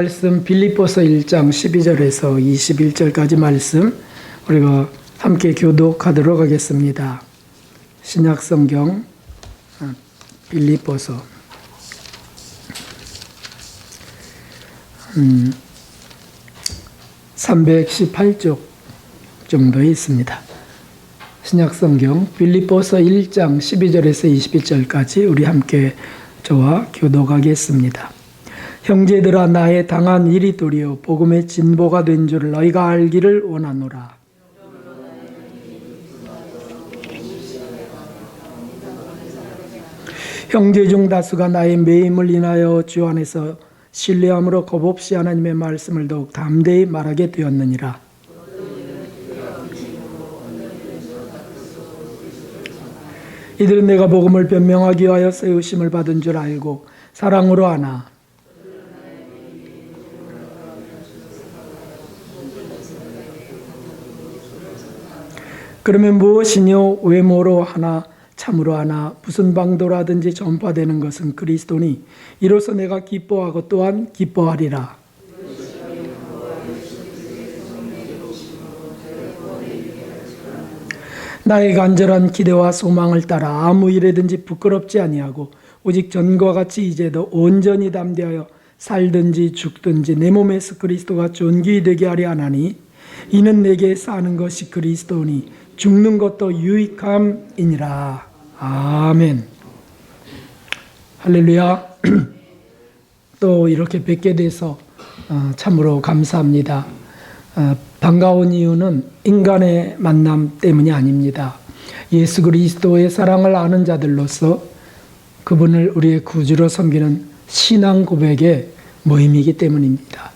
말씀 빌립보서 1장 12절에서 21절까지 말씀 우리가 함께 교독하도록 하겠습니다. 신약성경 빌립보서 318쪽 정도에 있습니다. 신약성경 빌립보서 1장 12절에서 21절까지 우리 함께 저와 교독하겠습니다. 형제들아, 나의 당한 일이 도리어 복음의 진보가 된 줄 너희가 알기를 원하노라. 형제 중 다수가 나의 매임을 인하여 주 안에서 신뢰함으로 겁없이 하나님의 말씀을 더욱 담대히 말하게 되었느니라. 이들은 내가 복음을 변명하기 위하여 세우심을 받은 줄 알고 사랑으로 하나 그러면 무엇이뇨? 외모로 하나 참으로 하나 무슨 방도라든지 전파되는 것은 그리스도니 이로써 내가 기뻐하고 또한 기뻐하리라. 나의 간절한 기대와 소망을 따라 아무 일에든지 부끄럽지 아니하고 오직 전과 같이 이제도 온전히 담대하여 살든지 죽든지 내 몸에서 그리스도가 존귀히 되게 하려 하나니 이는 내게 사는 것이 그리스도니 죽는 것도 유익함이니라. 아멘. 할렐루야. 또 이렇게 뵙게 돼서 참으로 감사합니다. 반가운 이유는 인간의 만남 때문이 아닙니다. 예수 그리스도의 사랑을 아는 자들로서 그분을 우리의 구주로 섬기는 신앙 고백의 모임이기 때문입니다.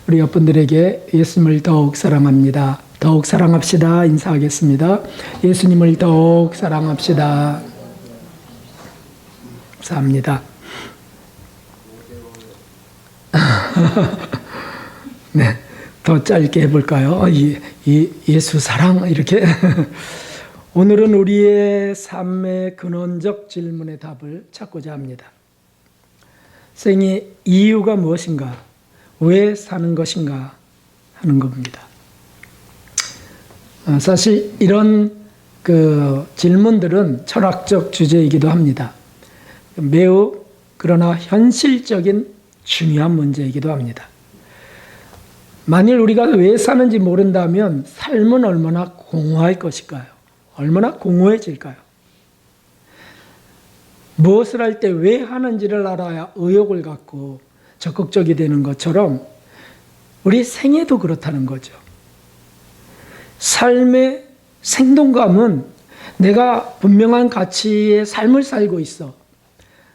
우리 여러분들에게 예수님을 더욱 사랑합니다. 더욱 사랑합시다. 인사하겠습니다. 예수님을 더욱 사랑합시다. 감사합니다. 네, 더 짧게 해볼까요? 예수 사랑 이렇게. 오늘은 우리의 삶의 근원적 질문의 답을 찾고자 합니다. 생의 이유가 무엇인가? 왜 사는 것인가? 하는 겁니다. 사실 이런 질문들은 철학적 주제이기도 합니다. 매우 그러나 현실적인 중요한 문제이기도 합니다. 만일 우리가 왜 사는지 모른다면 삶은 얼마나 공허할 것일까요? 얼마나 공허해질까요? 무엇을 할 때 왜 하는지를 알아야 의욕을 갖고 적극적이 되는 것처럼 우리 생애도 그렇다는 거죠. 삶의 생동감은 내가 분명한 가치의 삶을 살고 있어.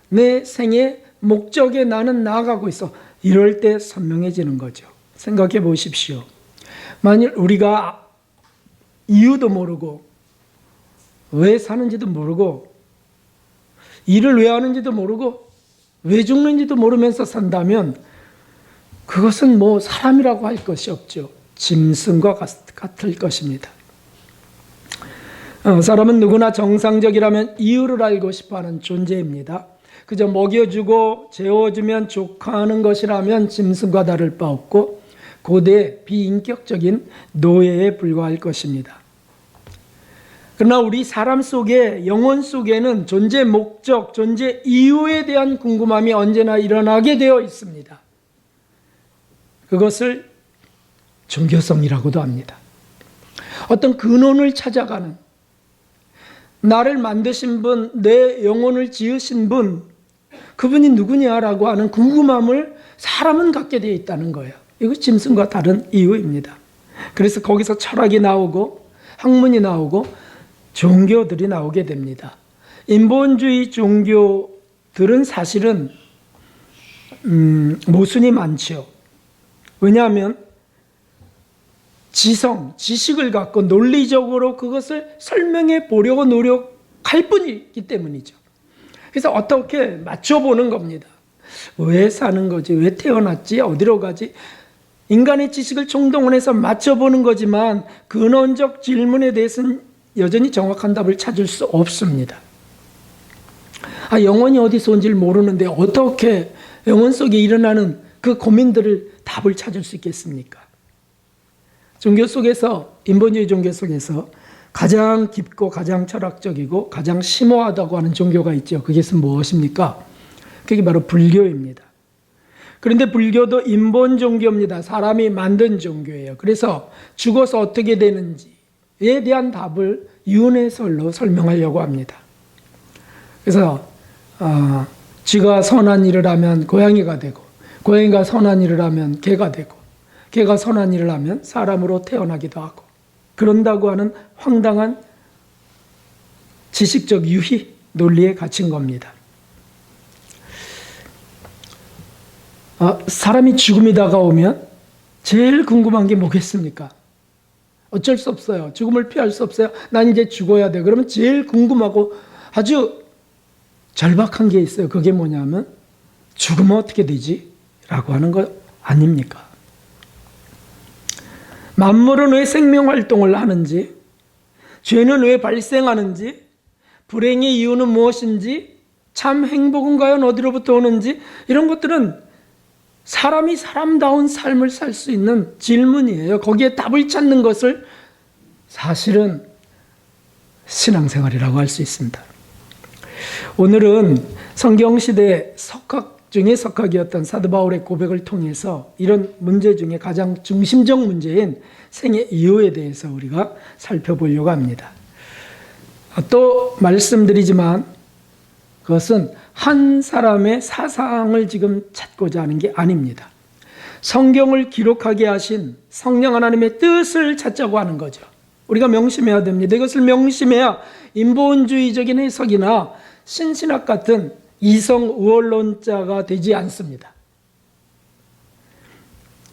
내 생의 목적에 나는 나아가고 있어. 이럴 때 선명해지는 거죠. 생각해 보십시오. 만일 우리가 이유도 모르고 왜 사는지도 모르고 일을 왜 하는지도 모르고 왜 죽는지도 모르면서 산다면 그것은 사람이라고 할 것이 없죠. 짐승과 같을 것입니다. 사람은 누구나 정상적이라면 이유를 알고 싶어하는 존재입니다. 그저 먹여주고 재워주면 족하는 것이라면 짐승과 다를 바 없고 고대 비인격적인 노예에 불과할 것입니다. 그러나 우리 사람 속에 영혼 속에는 존재 목적, 존재 이유에 대한 궁금함이 언제나 일어나게 되어 있습니다. 그것을 종교성이라고도 합니다. 어떤 근원을 찾아가는, 나를 만드신 분, 내 영혼을 지으신 분, 그분이 누구냐라고 하는 궁금함을 사람은 갖게 되어 있다는 거예요. 이거 짐승과 다른 이유입니다. 그래서 거기서 철학이 나오고 학문이 나오고 종교들이 나오게 됩니다. 인본주의 종교들은 사실은 모순이 많죠. 왜냐하면 지식을 갖고 논리적으로 그것을 설명해 보려고 노력할 뿐이기 때문이죠. 그래서 어떻게 맞춰보는 겁니다. 왜 사는 거지? 왜 태어났지? 어디로 가지? 인간의 지식을 총동원해서 맞춰보는 거지만 근원적 질문에 대해서는 여전히 정확한 답을 찾을 수 없습니다. 영혼이 어디서 온지를 모르는데 어떻게 영혼 속에 일어나는 그 고민들을 답을 찾을 수 있겠습니까? 종교 속에서, 인본주의 종교 속에서 가장 깊고 가장 철학적이고 가장 심오하다고 하는 종교가 있죠. 그것은 무엇입니까? 그게 바로 불교입니다. 그런데 불교도 인본 종교입니다. 사람이 만든 종교예요. 그래서 죽어서 어떻게 되는지에 대한 답을 윤회설로 설명하려고 합니다. 그래서 쥐가 선한 일을 하면 고양이가 되고, 고양이가 선한 일을 하면 개가 되고, 개가 선한 일을 하면 사람으로 태어나기도 하고, 그런다고 하는 황당한 지식적 유희 논리에 갇힌 겁니다. 사람이 죽음이 다가오면 제일 궁금한 게 뭐겠습니까? 어쩔 수 없어요. 죽음을 피할 수 없어요. 난 이제 죽어야 돼. 그러면 제일 궁금하고 아주 절박한 게 있어요. 그게 뭐냐면 죽으면 어떻게 되지? 라고 하는 거 아닙니까? 만물은 왜 생명활동을 하는지, 죄는 왜 발생하는지, 불행의 이유는 무엇인지, 참 행복은 과연 어디로부터 오는지, 이런 것들은 사람이 사람다운 삶을 살 수 있는 질문이에요. 거기에 답을 찾는 것을 사실은 신앙생활이라고 할 수 있습니다. 오늘은 성경시대 석학 중에 석학이었던 사도 바울의 고백을 통해서 이런 문제 중에 가장 중심적 문제인 생의 이유에 대해서 우리가 살펴보려고 합니다. 또 말씀드리지만 그것은 한 사람의 사상을 지금 찾고자 하는 게 아닙니다. 성경을 기록하게 하신 성령 하나님의 뜻을 찾자고 하는 거죠. 우리가 명심해야 됩니다. 이것을 명심해야 인본주의적인 해석이나 신신학 같은 이성 우월론자가 되지 않습니다.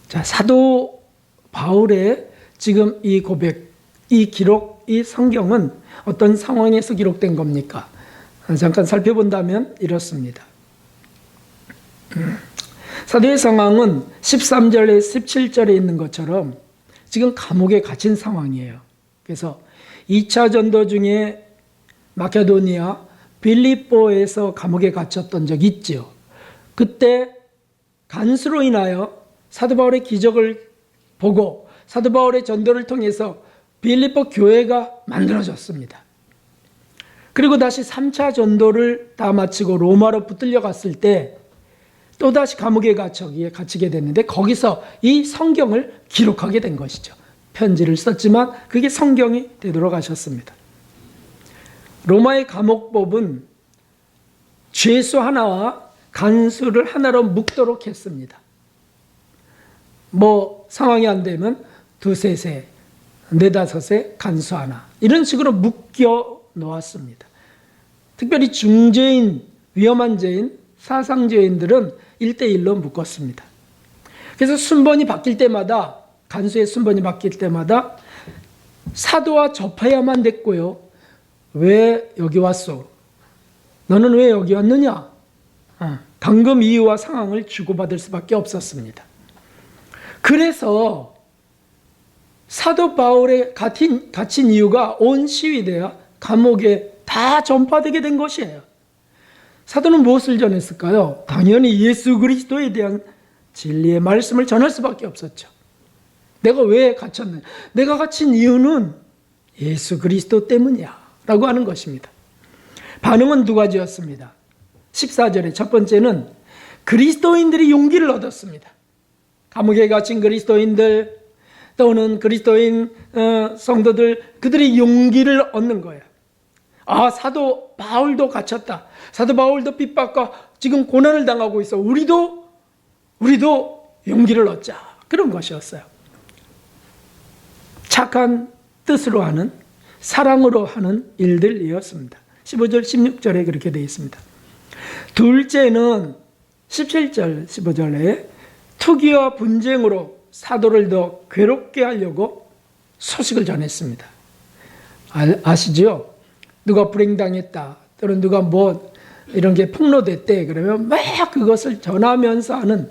자, 사도 바울의 지금 이 고백, 이 기록, 이 성경은 어떤 상황에서 기록된 겁니까? 잠깐 살펴본다면 이렇습니다. 사도의 상황은 13절에 17절에 있는 것처럼 지금 감옥에 갇힌 상황이에요. 그래서 2차 전도 중에 마케도니아, 빌립보에서 감옥에 갇혔던 적이 있죠. 그때 간수로 인하여 사도 바울의 기적을 보고 사도 바울의 전도를 통해서 빌립보 교회가 만들어졌습니다. 그리고 다시 3차 전도를 다 마치고 로마로 붙들려 갔을 때 또다시 감옥에 갇히게 됐는데 거기서 이 성경을 기록하게 된 것이죠. 편지를 썼지만 그게 성경이 되도록 하셨습니다. 로마의 감옥법은 죄수 하나와 간수를 하나로 묶도록 했습니다. 상황이 안 되면 두세 세, 네다섯에 간수 하나 이런 식으로 묶여 놓았습니다. 특별히 중죄인, 위험한 죄인, 사상죄인들은 1대1로 묶었습니다. 그래서 순번이 바뀔 때마다, 간수의 순번이 바뀔 때마다 사도와 접해야만 됐고요. 왜 여기 왔소? 너는 왜 여기 왔느냐? 당금 이유와 상황을 주고받을 수밖에 없었습니다. 그래서 사도 바울의 갇힌 이유가 온 시위대와 감옥에 다 전파되게 된 것이에요. 사도는 무엇을 전했을까요? 당연히 예수 그리스도에 대한 진리의 말씀을 전할 수밖에 없었죠. 내가 왜 갇혔느냐? 내가 갇힌 이유는 예수 그리스도 때문이야 라고 하는 것입니다. 반응은 두 가지였습니다. 14절에 첫 번째는 그리스도인들이 용기를 얻었습니다. 감옥에 갇힌 그리스도인들 또는 그리스도인 성도들, 그들이 용기를 얻는 거예요. 사도 바울도 갇혔다. 사도 바울도 핍박과 지금 고난을 당하고 있어. 우리도 용기를 얻자. 그런 것이었어요. 착한 뜻으로 하는, 사랑으로 하는 일들이었습니다. 15절, 16절에 그렇게 되어 있습니다. 둘째는 17절, 15절에 투기와 분쟁으로 사도를 더 괴롭게 하려고 소식을 전했습니다. 아시죠? 누가 불행당했다 또는 누가 이런 게 폭로됐대 그러면 막 그것을 전하면서 하는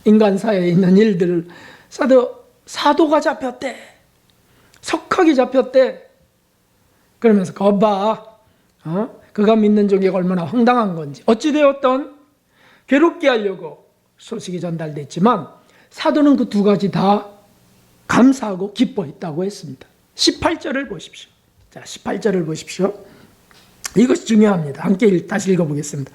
인간사에 있는 일들. 사도가 잡혔대, 석학이 잡혔대 그러면서 거봐 그가 믿는 종교가 얼마나 황당한 건지 어찌되었던 괴롭게 하려고 소식이 전달됐지만 사도는 그 두 가지 다 감사하고 기뻐했다고 했습니다. 18절을 보십시오. 자, 18절을 보십시오. 이것이 중요합니다. 함께 다시 읽어보겠습니다.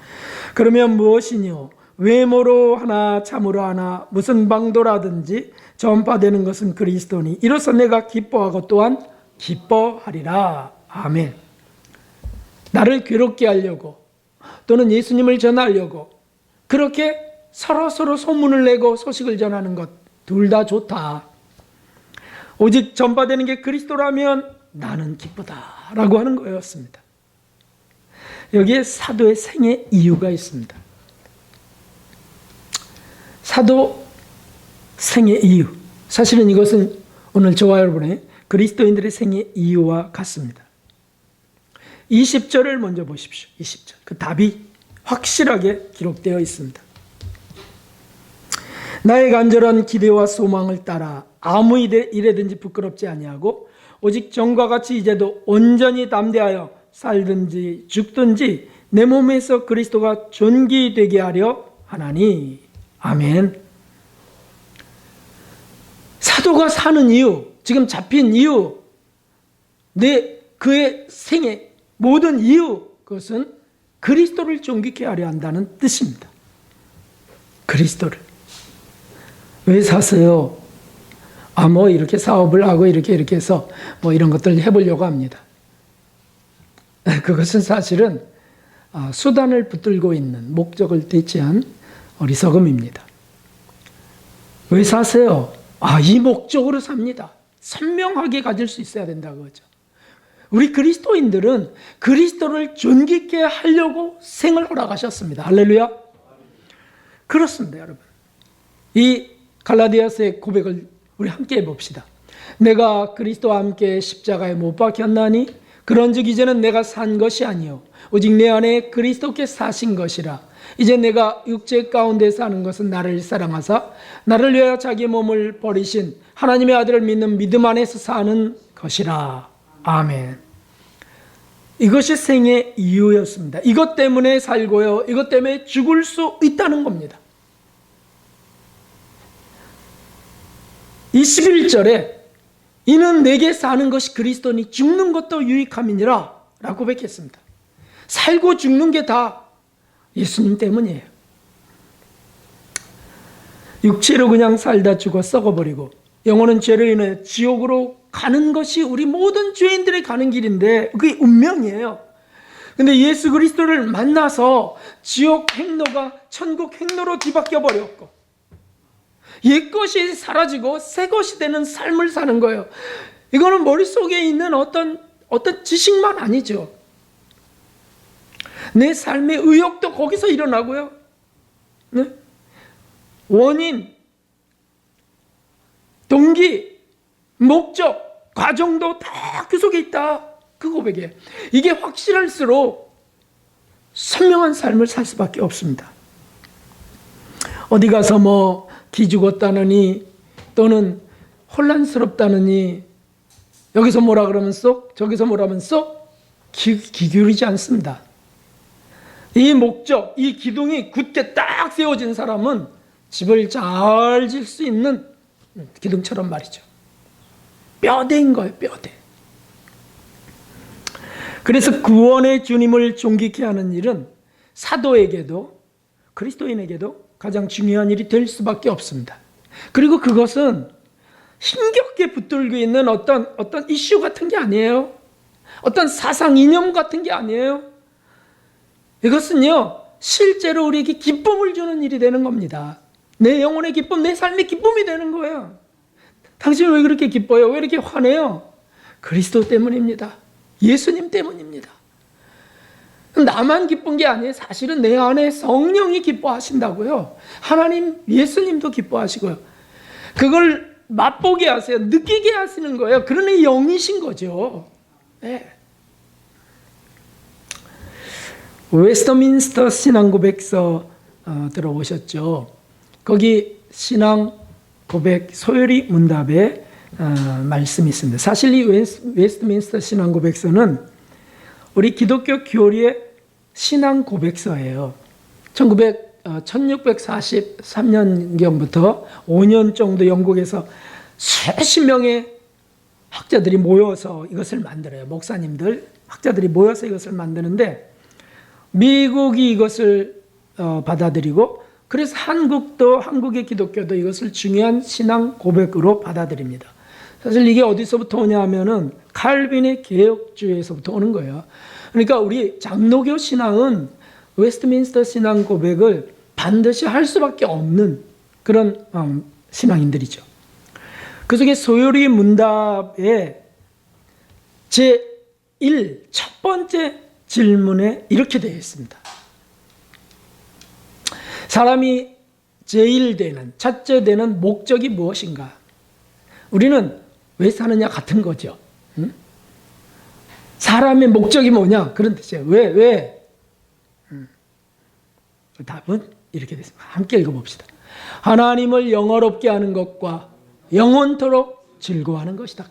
그러면 무엇이뇨? 외모로 하나 참으로 하나 무슨 방도라든지 전파되는 것은 그리스도니 이로써 내가 기뻐하고 또한 기뻐하리라. 아멘. 나를 괴롭게 하려고 또는 예수님을 전하려고 그렇게 서로 소문을 내고 소식을 전하는 것 둘 다 좋다. 오직 전파되는 게 그리스도라면 나는 기쁘다라고 하는 거였습니다. 여기에 사도의 생애 이유가 있습니다. 사도 생애 이유. 사실은 이것은 오늘 저와 여러분의 그리스도인들의 생애 이유와 같습니다. 20절을 먼저 보십시오. 20절. 그 답이 확실하게 기록되어 있습니다. 나의 간절한 기대와 소망을 따라 아무 일에든지 부끄럽지 아니하고 오직 전과 같이 이제도 온전히 담대하여 살든지 죽든지 내 몸에서 그리스도가 존귀되게 하려 하나니. 아멘. 사도가 사는 이유, 지금 잡힌 이유, 그의 생애 모든 이유, 그것은 그리스도를 존귀케 하려 한다는 뜻입니다. 그리스도를. 왜 사세요? 이렇게 사업을 하고 이렇게 해서 이런 것들 해보려고 합니다. 그것은 사실은 수단을 붙들고 있는 목적을 대체한 어리석음입니다. 왜 사세요? 이 목적으로 삽니다. 선명하게 가질 수 있어야 된다 그거죠. 우리 그리스도인들은 그리스도를 존귀케 하려고 생을 허락하셨습니다. 할렐루야. 그렇습니다, 여러분. 이 갈라디아서의 고백을 우리 함께 해봅시다. 내가 그리스도와 함께 십자가에 못 박혔나니 그런즉 이제는 내가 산 것이 아니요 오직 내 안에 그리스도께 사신 것이라. 이제 내가 육체 가운데 사는 것은 나를 사랑하사 나를 위하여 자기 몸을 버리신 하나님의 아들을 믿는 믿음 안에서 사는 것이라. 아멘. 이것이 생의 이유였습니다. 이것 때문에 살고요, 이것 때문에 죽을 수 있다는 겁니다. 이 11절에 이는 내게 사는 것이 그리스도니 죽는 것도 유익함이니라 라고 고백했습니다. 살고 죽는 게 다 예수님 때문이에요. 육체로 그냥 살다 죽어 썩어버리고 영혼은 죄로 인해 지옥으로 가는 것이 우리 모든 죄인들이 가는 길인데 그게 운명이에요. 근데 예수 그리스도를 만나서 지옥 행로가 천국 행로로 뒤바뀌어 버렸고 옛것이 사라지고 새것이 되는 삶을 사는 거예요. 이거는 머릿속에 있는 어떤 지식만 아니죠. 내 삶의 의욕도 거기서 일어나고요. 네? 원인, 동기, 목적, 과정도 다 그 속에 있다. 그 고백이에요. 이게 확실할수록 선명한 삶을 살 수밖에 없습니다. 어디 가서 기죽었다느니 또는 혼란스럽다느니 여기서 뭐라 그러면 쏙 저기서 뭐라 하면 쏙 기울이지 않습니다. 이 목적, 이 기둥이 굳게 딱 세워진 사람은 집을 잘 질 수 있는 기둥처럼 말이죠. 뼈대인 거예요, 뼈대. 그래서 구원의 주님을 존귀케 하는 일은 사도에게도 그리스도인에게도 가장 중요한 일이 될 수밖에 없습니다. 그리고 그것은 힘겹게 붙들고 있는 어떤 이슈 같은 게 아니에요. 어떤 사상 이념 같은 게 아니에요. 이것은요, 실제로 우리에게 기쁨을 주는 일이 되는 겁니다. 내 영혼의 기쁨, 내 삶의 기쁨이 되는 거예요. 당신은 왜 그렇게 기뻐요? 왜 이렇게 화내요? 그리스도 때문입니다. 예수님 때문입니다. 나만 기쁜 게 아니에요. 사실은 내 안에 성령이 기뻐하신다고요. 하나님, 예수님도 기뻐하시고요. 그걸 맛보게 하세요. 느끼게 하시는 거예요. 그러니 영이신 거죠. 네. 웨스트민스터 신앙고백서 들어보셨죠? 거기 신앙고백 소요리 문답에 말씀이 있습니다. 사실 이 웨스트민스터 신앙고백서는 우리 기독교 교리의 신앙고백서예요. 1643년경부터 5년 정도 영국에서 수십 명의 학자들이 모여서 이것을 만들어요. 목사님들, 학자들이 모여서 이것을 만드는데 미국이 이것을 받아들이고 그래서 한국의 기독교도 이것을 중요한 신앙 고백으로 받아들입니다. 사실 이게 어디서부터 오냐 하면은 칼빈의 개혁주의에서부터 오는 거예요. 그러니까 우리 장로교 신앙은 웨스트민스터 신앙 고백을 반드시 할 수밖에 없는 그런 신앙인들이죠. 그 속에 소요리 문답의 제1 첫 번째 질문에 이렇게 되어 있습니다. 사람이 제1되는, 첫째 되는 목적이 무엇인가? 우리는 왜 사느냐 같은 거죠. 응? 사람의 목적이 뭐냐? 그런 뜻이에요. 왜? 답은 이렇게 됐습니다. 함께 읽어봅시다. 하나님을 영화롭게 하는 것과 영원토록 즐거워하는 것이다.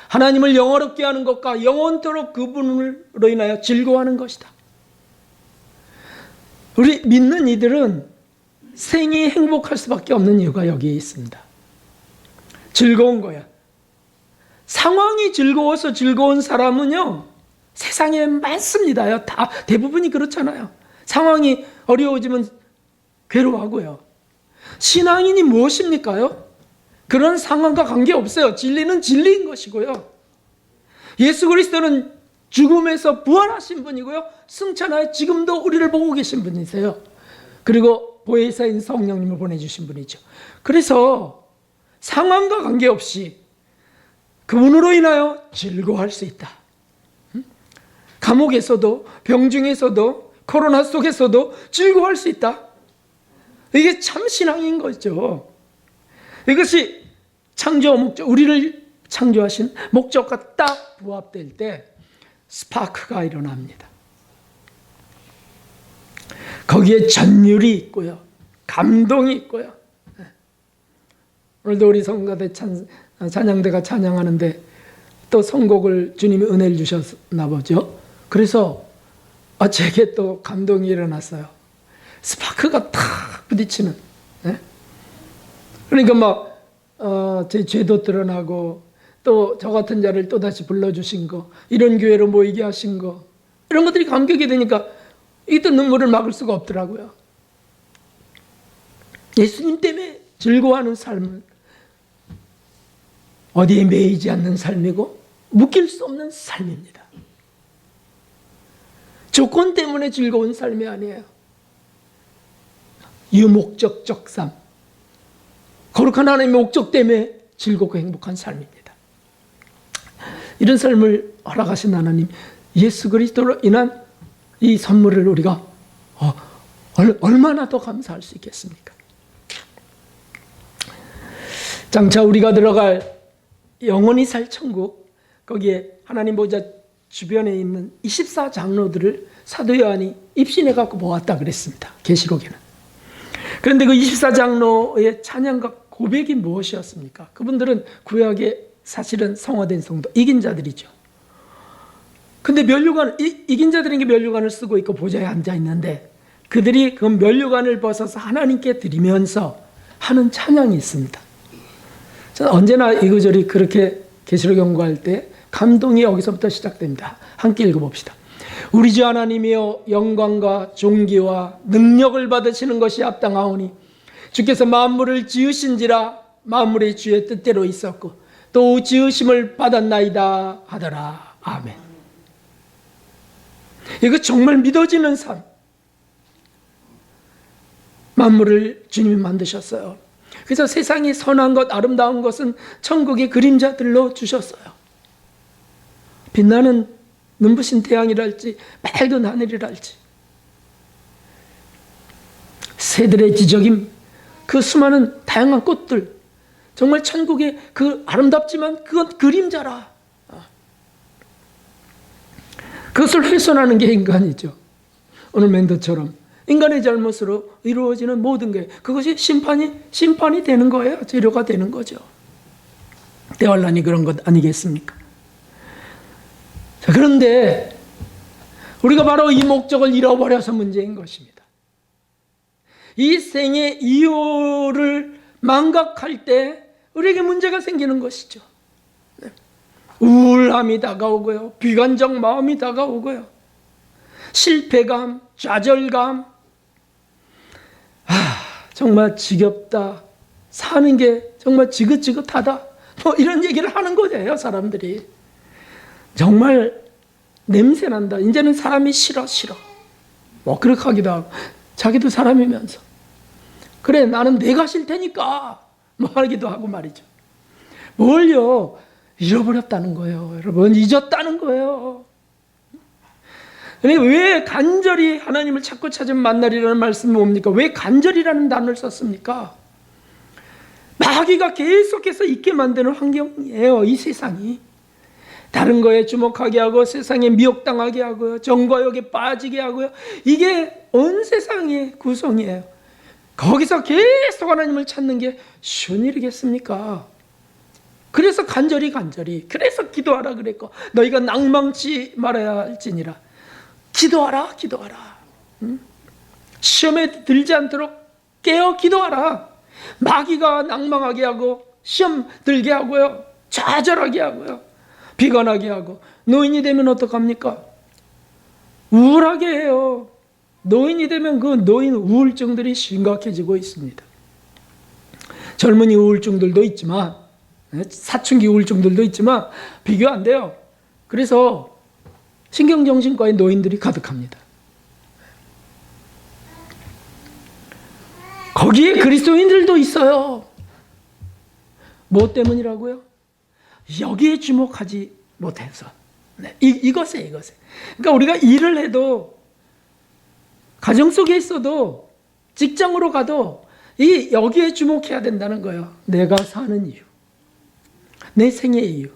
하나님을 영화롭게 하는 것과 영원토록 그분으로 인하여 즐거워하는 것이다. 우리 믿는 이들은 생이 행복할 수밖에 없는 이유가 여기에 있습니다. 즐거운 거야. 상황이 즐거워서 즐거운 사람은요, 세상에 많습니다요. 다 대부분이 그렇잖아요. 상황이 어려워지면 괴로워하고요. 신앙인이 무엇입니까요? 그런 상황과 관계없어요. 진리는 진리인 것이고요. 예수 그리스도는 죽음에서 부활하신 분이고요. 승천하여 지금도 우리를 보고 계신 분이세요. 그리고 보혜사인 성령님을 보내주신 분이죠. 그래서 상황과 관계없이 그분으로 인하여 즐거워할 수 있다. 감옥에서도 병중에서도 코로나 속에서도 즐거워할 수 있다. 이게 참 신앙인 거죠. 이것이 창조 목적, 우리를 창조하신 목적과 딱 부합될 때 스파크가 일어납니다. 거기에 전율이 있고요. 감동이 있고요. 오늘도 우리 성가대 찬양대가 찬양하는데 또 선곡을 주님이 은혜를 주셨나 보죠. 그래서 제게 또 감동이 일어났어요. 스파크가 탁 부딪히는. 그러니까 제 죄도 드러나고 또 저 같은 자를 또다시 불러주신 거, 이런 교회로 모이게 하신 거, 이런 것들이 감격이 되니까 이때 눈물을 막을 수가 없더라고요. 예수님 때문에 즐거워하는 삶은 어디에 매이지 않는 삶이고 묶일 수 없는 삶입니다. 조건 때문에 즐거운 삶이 아니에요. 유목적적 삶, 거룩한 하나님의 목적 때문에 즐겁고 행복한 삶입니다. 이런 삶을 허락하신 하나님, 예수 그리스도로 인한 이 선물을 우리가 얼마나 더 감사할 수 있겠습니까? 장차 우리가 들어갈 영원히 살 천국, 거기에 하나님 보좌 주변에 있는 24장로들을 사도 요한이 입신해 갖고 보았다 그랬습니다. 계시록에는. 그런데 그 24장로의 찬양과 고백이 무엇이었습니까? 그분들은 구약의 사실은 성화된 성도, 이긴 자들이죠. 근데 면류관, 이긴 자들인 게 면류관을 쓰고 있고 보좌에 앉아 있는데 그들이 그 면류관을 벗어서 하나님께 드리면서 하는 찬양이 있습니다. 저는 언제나 이 구절이 그렇게 계시록 연구할 때 감동이 여기서부터 시작됩니다. 함께 읽어봅시다. 우리 주 하나님이여 영광과 존귀와 능력을 받으시는 것이 합당하오니 주께서 만물을 지으신지라 만물의 주의 뜻대로 있었고 또 지으심을 받았나이다 하더라. 아멘. 이거 정말 믿어지는 삶. 만물을 주님이 만드셨어요. 그래서 세상이 선한 것, 아름다운 것은 천국의 그림자들로 주셨어요. 빛나는 눈부신 태양이랄지 맑은 하늘이랄지 새들의 지저김, 그 수많은 다양한 꽃들, 정말 천국의 그 아름답지만 그건 그림자라. 그것을 훼손하는 게 인간이죠. 오늘 멘토처럼 인간의 잘못으로 이루어지는 모든 게 그것이 심판이 되는 거예요. 재료가 되는 거죠. 대환란이 그런 것 아니겠습니까? 자, 그런데 우리가 바로 이 목적을 잃어버려서 문제인 것입니다. 이 생의 이유를 망각할 때 우리에게 문제가 생기는 것이죠. 우울함이 다가오고요, 비관적 마음이 다가오고요, 실패감, 좌절감, 정말 지겹다, 사는 게 정말 지긋지긋하다, 뭐 이런 얘기를 하는 거예요. 사람들이 정말 냄새난다, 이제는 사람이 싫어 뭐 그렇게 하기도 하고, 자기도 사람이면서 그래 나는 내가 싫다니까 뭐 하기도 하고 말이죠. 뭘요? 잃어버렸다는 거예요. 여러분, 잊었다는 거예요. 왜 간절히 하나님을 찾고 찾으면 만나리라는 말씀이 뭡니까? 왜 간절이라는 단어를 썼습니까? 마귀가 계속해서 있게 만드는 환경이에요. 이 세상이 다른 거에 주목하게 하고 세상에 미혹당하게 하고요, 정과 욕에 빠지게 하고요. 이게 온 세상의 구성이에요. 거기서 계속 하나님을 찾는 게 쉬운 일이겠습니까? 그래서 간절히 그래서 기도하라 그랬고, 너희가 낭망치 말아야 할지니라. 기도하라. 시험에 들지 않도록 깨어 기도하라. 마귀가 낭망하게 하고 시험 들게 하고요, 좌절하게 하고요, 비관하게 하고. 노인이 되면 어떡합니까? 우울하게 해요. 노인이 되면 그 노인 우울증들이 심각해지고 있습니다. 젊은이 우울증들도 있지만, 사춘기 우울증들도 있지만 비교 안 돼요. 그래서 신경정신과의 노인들이 가득합니다. 거기에 그리스도인들도 있어요. 뭐 때문이라고요? 여기에 주목하지 못해서. 이것에. 그러니까 우리가 일을 해도, 가정 속에 있어도, 직장으로 가도 여기에 주목해야 된다는 거예요. 내가 사는 이유, 내 생의 이유.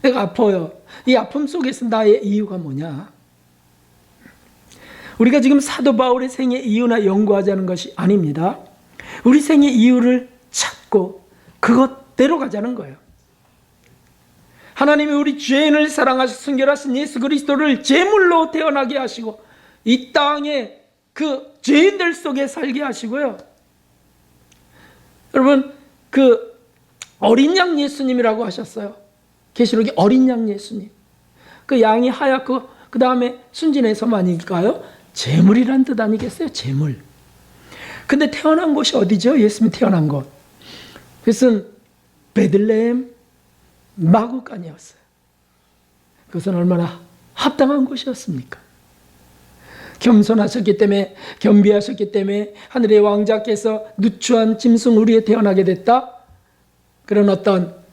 내가 아파요. 이 아픔 속에서 나의 이유가 뭐냐? 우리가 지금 사도 바울의 생의 이유나 연구하자는 것이 아닙니다. 우리 생의 이유를 찾고 그것대로 가자는 거예요. 하나님이 우리 죄인을 사랑하셔 순결하신 예수 그리스도를 제물로 태어나게 하시고 이 땅에 그 죄인들 속에 살게 하시고요. 여러분, 그 어린 양 예수님이라고 하셨어요. 계시록에 어린 양 예수님. 그 양이 하얗고 그 다음에 순진해서 많이니까요, 제물이란 뜻 아니겠어요? 제물. 근데 태어난 곳이 어디죠? 예수님이 태어난 곳. 그것은 베들레헴 마구간이었어요. 그것은 얼마나 합당한 곳이었습니까? 겸손하셨기 때문에, 겸비하셨기 때문에 하늘의 왕자께서 누추한 짐승 우리에 태어나게 됐다, 그런 어떤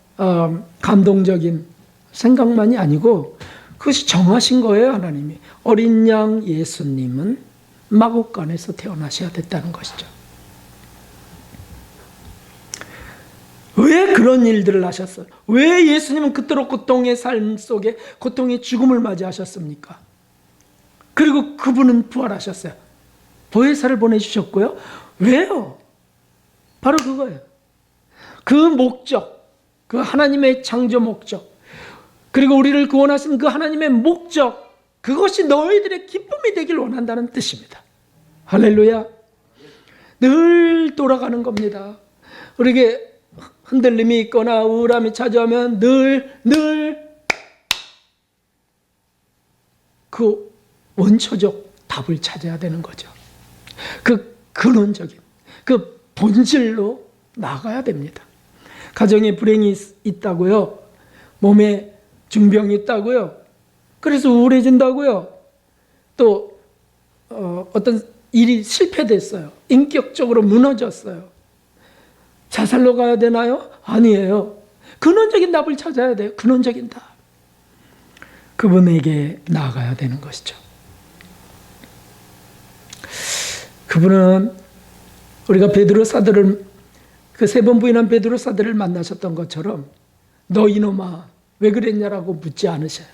감동적인 생각만이 아니고 그것이 정하신 거예요. 하나님이 어린 양 예수님은 마구간에서 태어나셔야 됐다는 것이죠. 왜 그런 일들을 하셨어요? 왜 예수님은 그토록 고통의 삶 속에 고통의 죽음을 맞이하셨습니까? 그리고 그분은 부활하셨어요. 보혜사를 보내주셨고요. 왜요? 바로 그거예요. 그 목적, 그 하나님의 창조 목적, 그리고 우리를 구원하신 그 하나님의 목적, 그것이 너희들의 기쁨이 되길 원한다는 뜻입니다. 할렐루야. 늘 돌아가는 겁니다. 우리에게 흔들림이 있거나 우울함이 찾아오면 늘 그 원초적 답을 찾아야 되는 거죠. 그 근원적인, 그 본질로 나가야 됩니다. 가정에 불행이 있다고요? 몸에 중병이 있다고요? 그래서 우울해진다고요? 또 어떤 일이 실패됐어요. 인격적으로 무너졌어요. 자살로 가야 되나요? 아니에요. 근원적인 답을 찾아야 돼요. 근원적인 답. 그분에게 나아가야 되는 것이죠. 그분은 우리가 베드로 사도를, 그 세 번 부인한 베드로 사도를 만나셨던 것처럼 너 이놈아 왜 그랬냐라고 묻지 않으셔요.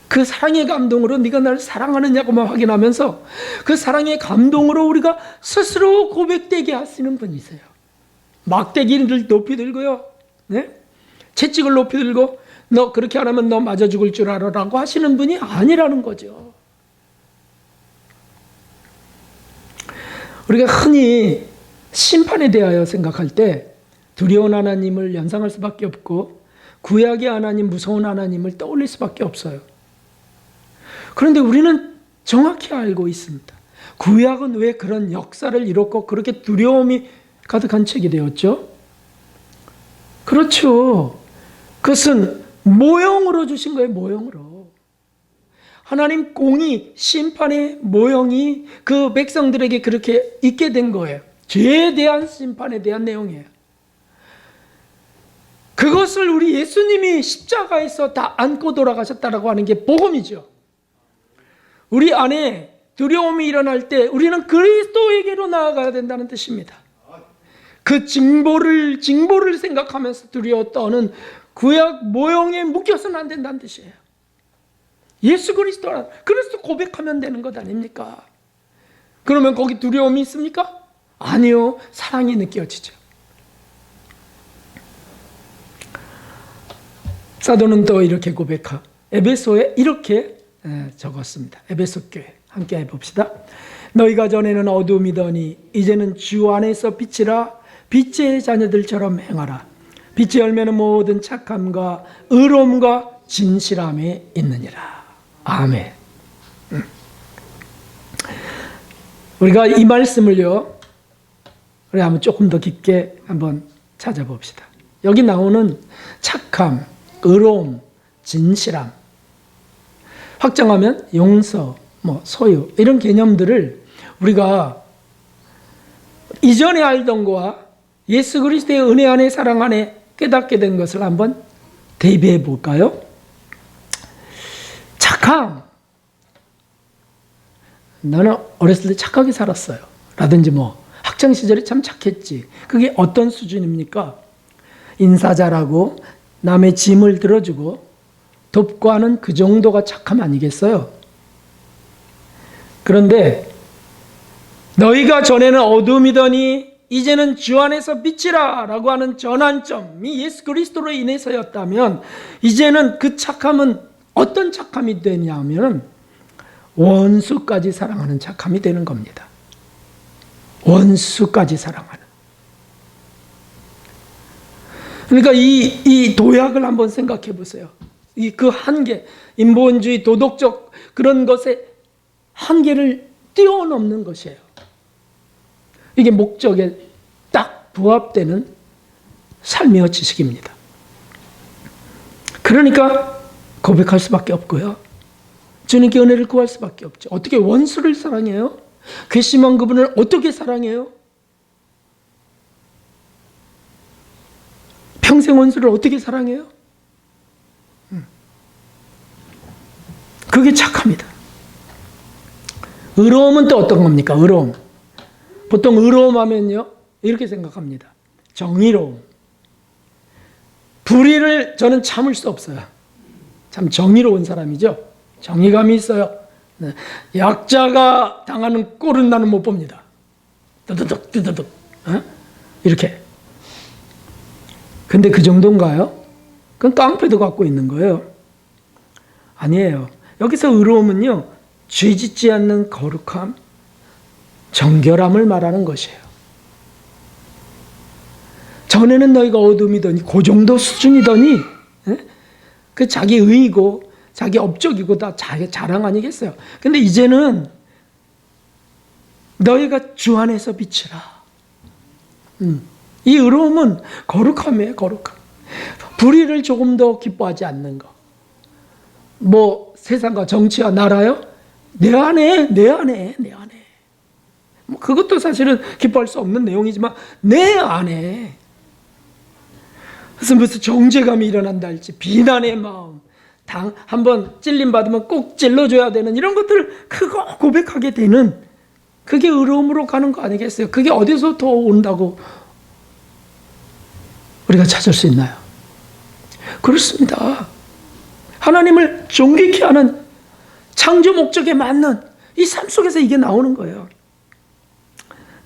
그 사랑의 감동으로 네가 나를 사랑하느냐고만 확인하면서 그 사랑의 감동으로 우리가 스스로 고백되게 하시는 분이세요. 막대기를 높이 들고요, 네? 채찍을 높이 들고 너 그렇게 안 하면 너 맞아 죽을 줄 알아라고 하시는 분이 아니라는 거죠. 우리가 흔히 심판에 대하여 생각할 때 두려운 하나님을 연상할 수밖에 없고 구약의 하나님, 무서운 하나님을 떠올릴 수밖에 없어요. 그런데 우리는 정확히 알고 있습니다. 구약은 왜 그런 역사를 이뤘고 그렇게 두려움이 가득한 책이 되었죠? 그렇죠. 그것은 모형으로 주신 거예요. 모형으로. 하나님 공의, 심판의 모형이 그 백성들에게 그렇게 있게 된 거예요. 죄에 대한 심판에 대한 내용이에요. 그것을 우리 예수님이 십자가에서 다 안고 돌아가셨다라고 하는 게 복음이죠. 우리 안에 두려움이 일어날 때 우리는 그리스도에게로 나아가야 된다는 뜻입니다. 그 징보를 생각하면서 두려워 떠는 구약 모형에 묶여서는 안 된다는 뜻이에요. 예수 그리스도라, 그리스도 고백하면 되는 것 아닙니까? 그러면 거기 두려움이 있습니까? 아니요. 사랑이 느껴지죠. 사도는 또 이렇게 에베소에 이렇게 적었습니다. 에베소 교회 함께 해봅시다. 너희가 전에는 어둠이더니 이제는 주 안에서 빛이라. 빛의 자녀들처럼 행하라. 빛의 열매는 모든 착함과 의로움과 진실함에 있느니라. 아멘. 우리가 이 말씀을요, 우리 한번 조금 더 깊게 한번 찾아봅시다. 여기 나오는 착함, 의로움, 진실함, 확장하면 용서, 소유, 이런 개념들을 우리가 이전에 알던 거와 예수 그리스도의 은혜 안에 사랑 안에 깨닫게 된 것을 한번 대비해 볼까요? 착함. 나는 어렸을 때 착하게 살았어요. 라든지 학창시절에 참 착했지. 그게 어떤 수준입니까? 인사 잘하고 남의 짐을 들어주고 돕고 하는 그 정도가 착함 아니겠어요? 그런데 너희가 전에는 어둠이더니 이제는 주 안에서 빛이라 라고 하는 전환점이 예수 그리스도로 인해서였다면 이제는 그 착함은 어떤 착함이 되냐면 원수까지 사랑하는 착함이 되는 겁니다. 원수까지 사랑하는. 그러니까 이 도약을 한번 생각해 보세요. 그 한계, 인본주의, 도덕적 그런 것의 한계를 뛰어넘는 것이에요. 이게 목적에 딱 부합되는 삶의 지식입니다. 그러니까 고백할 수밖에 없고요. 주님께 은혜를 구할 수밖에 없죠. 어떻게 원수를 사랑해요? 괘씸한 그분을 어떻게 사랑해요? 평생 원수를 어떻게 사랑해요? 그게 착합니다. 의로움은 또 어떤 겁니까? 의로움. 보통 의로움 하면요, 이렇게 생각합니다. 정의로움. 불의를 저는 참을 수 없어요. 참 정의로운 사람이죠. 정의감이 있어요. 약자가 당하는 꼴은 나는 못 봅니다. 뜨드득 뜨드득 이렇게. 근데 그 정도인가요? 그건 깡패도 갖고 있는 거예요. 아니에요. 여기서 의로움은요, 죄짓지 않는 거룩함, 정결함을 말하는 것이에요. 전에는 너희가 어둠이더니 그 정도 수준이더니 그 자기 의이고 자기 업적이고 다 자기 자랑 아니겠어요? 근데 이제는 너희가 주 안에서 빛이라. 이 의로움은 거룩함이에요. 거룩함. 불의를 조금 더 기뻐하지 않는 거. 세상과 정치와 나라요? 내 안에. 그것도 사실은 기뻐할 수 없는 내용이지만 내 안에. 그래서 무슨 정죄감이 일어난다 할지, 비난의 마음, 한번 찔림받으면 꼭 찔러줘야 되는 이런 것들을 그거 고백하게 되는, 그게 의로움으로 가는 거 아니겠어요? 그게 어디서 더 온다고 우리가 찾을 수 있나요? 그렇습니다. 하나님을 존귀케 하는 창조 목적에 맞는 이 삶 속에서 이게 나오는 거예요.